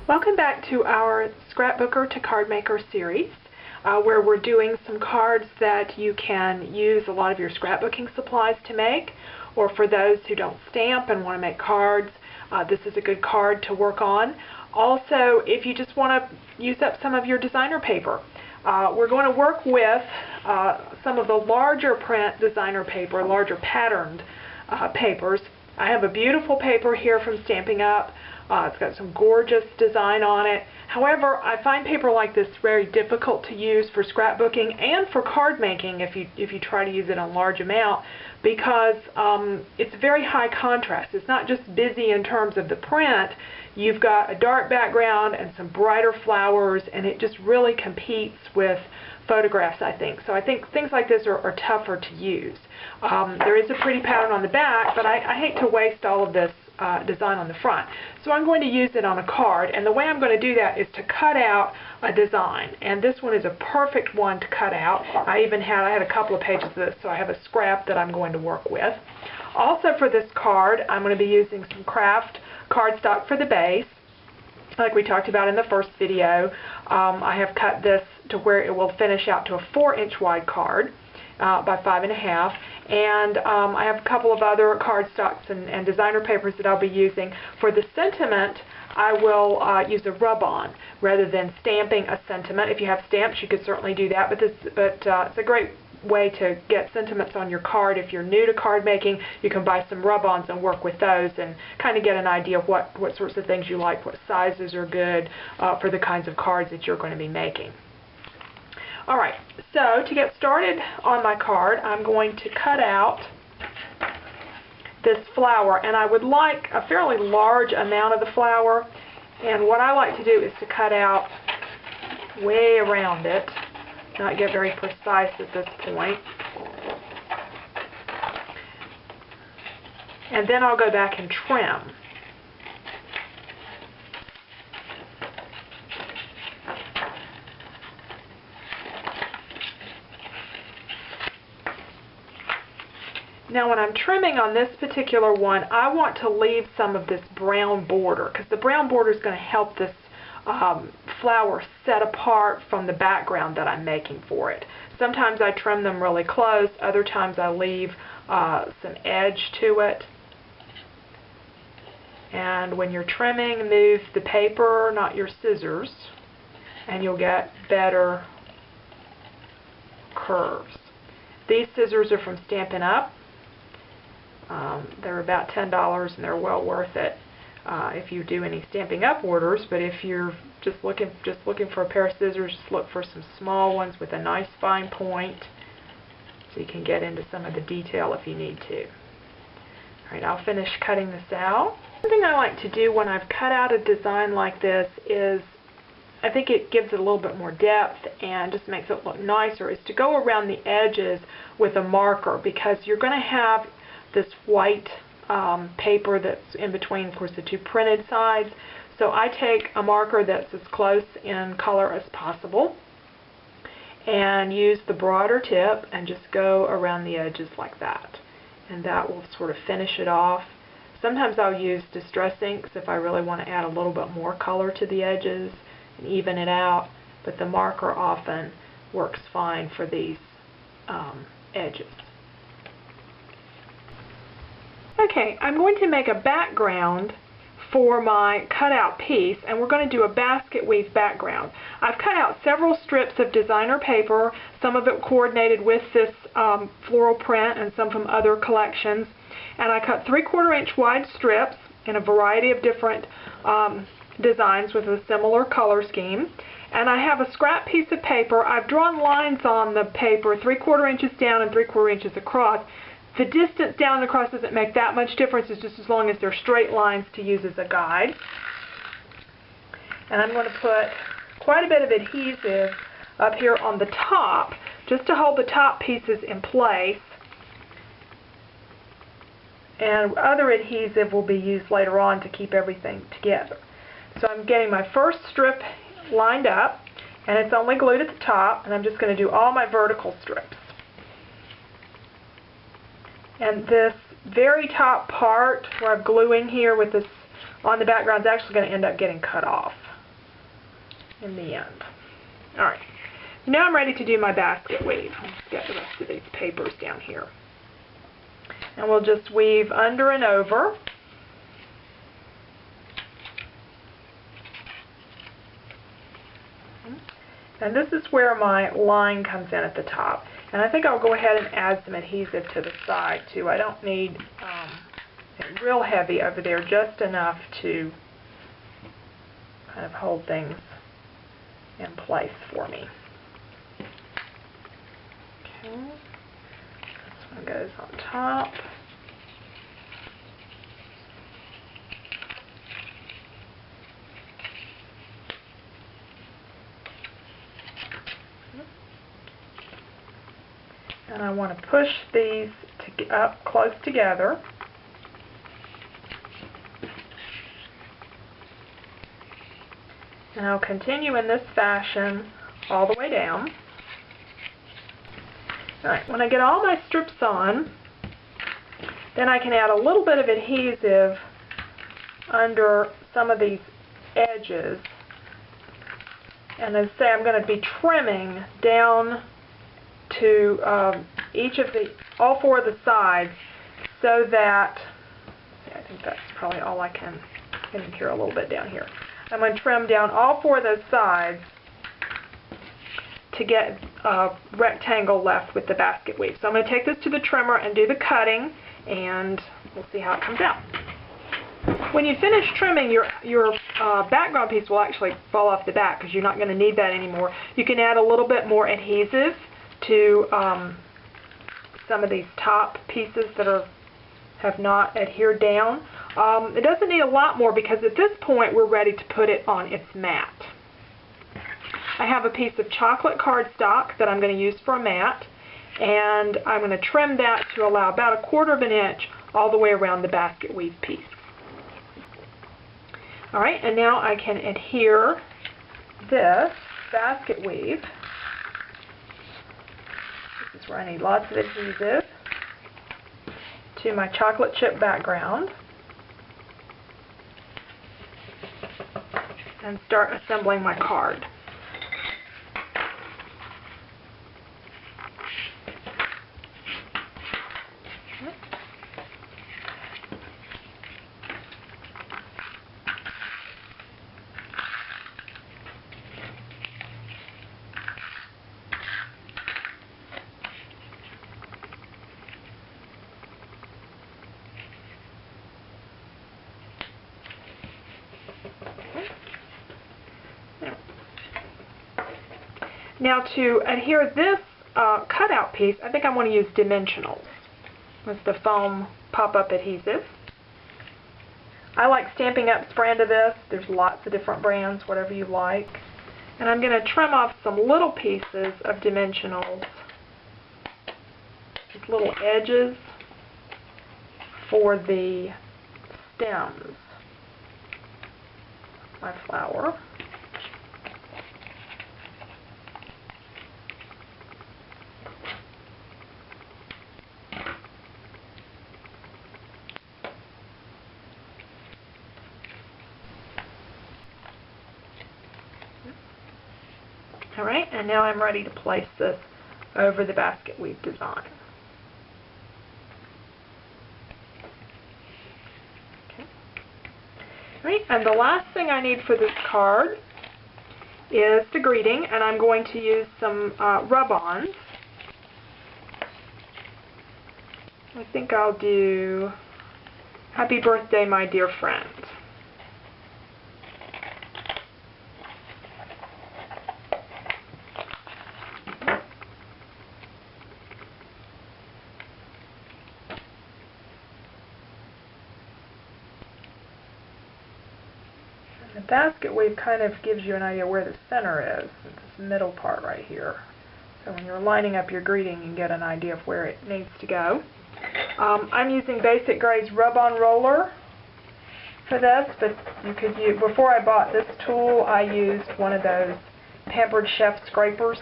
Welcome back to our Scrapbooker to Cardmaker series, where we're doing some cards that you can use a lot of your scrapbooking supplies to make, or for those who don't stamp and want to make cards, this is a good card to work on. Also, if you just want to use up some of your designer paper, we're going to work with some of the larger print designer paper, larger patterned papers. I have a beautiful paper here from Stampin' Up! It's got some gorgeous design on it. However, I find paper like this very difficult to use for scrapbooking and for card making if you try to use it in large amount, because it's very high contrast. It's not just busy in terms of the print. You've got a dark background and some brighter flowers, and it just really competes with photographs, I think. So I think things like this are tougher to use. There is a pretty pattern on the back, but I hate to waste all of this design on the front. So I'm going to use it on a card, and the way I'm going to do that is to cut out a design, and this one is a perfect one to cut out. I had a couple of pages of this, so I have a scrap that I'm going to work with. Also for this card, I'm going to be using some craft cardstock for the base, like we talked about in the first video. I have cut this to where it will finish out to a 4-inch wide card by 5.5, and I have a couple of other cardstocks and designer papers that I'll be using. For the sentiment, I will use a rub-on rather than stamping a sentiment. If you have stamps, you could certainly do that, but it's a great way to get sentiments on your card. If you're new to card making, you can buy some rub-ons and work with those and kind of get an idea of what sorts of things you like, what sizes are good for the kinds of cards that you're going to be making. Alright, so to get started on my card, I'm going to cut out this flower, and I would like a fairly large amount of the flower, and what I like to do is to cut out way around it, not get very precise at this point. And then I'll go back and trim. Now when I'm trimming on this particular one, I want to leave some of this brown border, because the brown border is going to help this flower set apart from the background that I'm making for it. Sometimes I trim them really close, other times I leave some edge to it. And when you're trimming, move the paper, not your scissors, and you'll get better curves. These scissors are from Stampin' Up! They're about $10 and they're well worth it if you do any Stampin' Up! Orders, but if you're just looking for a pair of scissors, just look for some small ones with a nice fine point so you can get into some of the detail if you need to. Alright, I'll finish cutting this out. One thing I like to do when I've cut out a design like this is, I think it gives it a little bit more depth and just makes it look nicer, is to go around the edges with a marker, because you're going to have this white paper that's in between, of course, the two printed sides. So I take a marker that's as close in color as possible and use the broader tip and just go around the edges like that. And that will sort of finish it off. Sometimes I'll use distress inks if I really want to add a little bit more color to the edges and even it out, but the marker often works fine for these edges. Okay, I'm going to make a background for my cutout piece, and we're going to do a basket weave background. I've cut out several strips of designer paper, some of it coordinated with this floral print and some from other collections, and I cut 3/4 inch wide strips in a variety of different designs with a similar color scheme. And I have a scrap piece of paper. I've drawn lines on the paper 3/4 inches down and 3/4 inches across. The distance down and across doesn't make that much difference, it's just as long as they're straight lines to use as a guide. And I'm going to put quite a bit of adhesive up here on the top, just to hold the top pieces in place. And other adhesive will be used later on to keep everything together. So I'm getting my first strip lined up, and it's only glued at the top, and I'm just going to do all my vertical strips. And this very top part where I'm gluing here with this on the background is actually going to end up getting cut off. in the end. Alright, now I'm ready to do my basket weave. Let's get the rest of these papers down here. And we'll just weave under and over. And this is where my line comes in at the top. And I think I'll go ahead and add some adhesive to the side too. I don't need it real heavy over there, just enough to kind of hold things in place for me. Okay, this one goes on top. And I want to push these up close together. And I'll continue in this fashion all the way down. Alright, when I get all my strips on, then I can add a little bit of adhesive under some of these edges. And as I say, I'm going to be trimming down to all four of the sides, so that, I think that's probably all I can get in here, a little bit down here. I'm going to trim down all four of those sides to get a rectangle left with the basket weave. So I'm going to take this to the trimmer and do the cutting, and we'll see how it comes out. When you finish trimming, your background piece will actually fall off the back because you're not going to need that anymore. You can add a little bit more adhesive to some of these top pieces that have not adhered down. It doesn't need a lot more because at this point we're ready to put it on its mat. I have a piece of chocolate cardstock that I'm going to use for a mat, and I'm going to trim that to allow about 1/4 of an inch all the way around the basket weave piece. Alright, and now I can adhere this basket weave. This is where I need lots of adhesive to my chocolate chip background, and start assembling my card. Now to adhere this cutout piece, I think I want to use dimensionals with the foam pop-up adhesive. I like Stampin' Up's brand of this. There's lots of different brands, whatever you like. And I'm going to trim off some little pieces of dimensionals, these little edges for the stems of my flower. Alright, and now I'm ready to place this over the basket weave design. Okay. Alright, and the last thing I need for this card is the greeting, and I'm going to use some rub-ons. I think I'll do "Happy Birthday, my dear friend." The basket weave kind of gives you an idea where the center is, this middle part right here. So when you're lining up your greeting, you can get an idea of where it needs to go. I'm using Basic Gray's rub-on roller for this, but you could use, before I bought this tool, I used one of those Pampered Chef scrapers.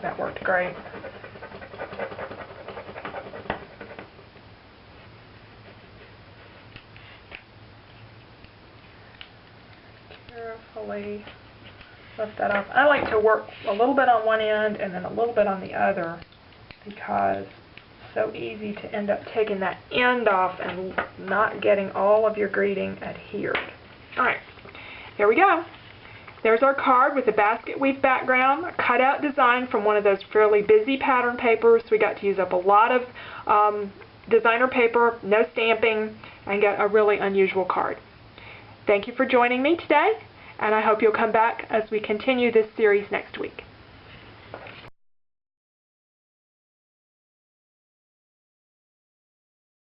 That worked great. carefully lift that off. I like to work a little bit on one end and then a little bit on the other because it's so easy to end up taking that end off and not getting all of your greeting adhered. Alright, here we go. There's our card with a basket weave background, a cutout design from one of those fairly busy pattern papers. We got to use up a lot of designer paper, no stamping, and get a really unusual card. Thank you for joining me today, and I hope you'll come back as we continue this series next week.